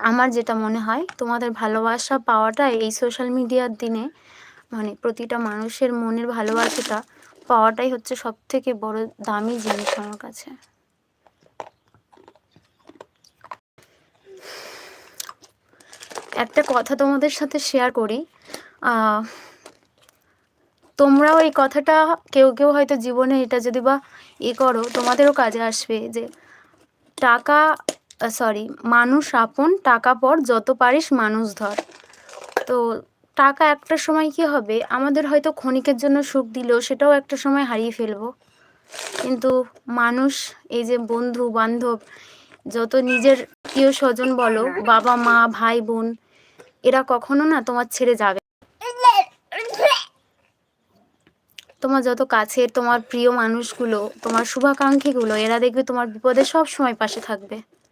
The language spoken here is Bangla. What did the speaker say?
আমার যেটা মনে হয় তোমাদের ভালোবাসা পাওয়াটা এই সোশ্যাল মিডিয়ার দিনে মানে প্রতিটা মানুষের মনের ভালোবাসাটা পাওয়াটাই হচ্ছে সবথেকে বড় দামি জিনিস আমার কাছে। একটা কথা তোমাদের সাথে শেয়ার করি। আহ, তোমরাও এই কথাটা কেউ কেউ হয়তো জীবনে এটা যদি বা করো তোমাদেরও কাজে আসবে যে টাকা সরি মানুষ আপন টাকা পর, যত পারিস মানুষ ধর। তো টাকা একটা সময় কি হবে, আমাদের হয়তো ক্ষণিকের জন্য সুখ দিলেও সেটাও একটা সময় হারিয়ে ফেলবো। কিন্তু মানুষ, এই যে বন্ধু বান্ধব, যত নিজের প্রিয় স্বজন বলো, বাবা মা ভাই বোন, এরা কখনো না তোমার ছেড়ে যাবে। তোমার যত কাছের তোমার প্রিয় মানুষগুলো, তোমার শুভাকাঙ্ক্ষীগুলো, এরা দেখবে তোমার বিপদে সব সময় পাশে থাকবে।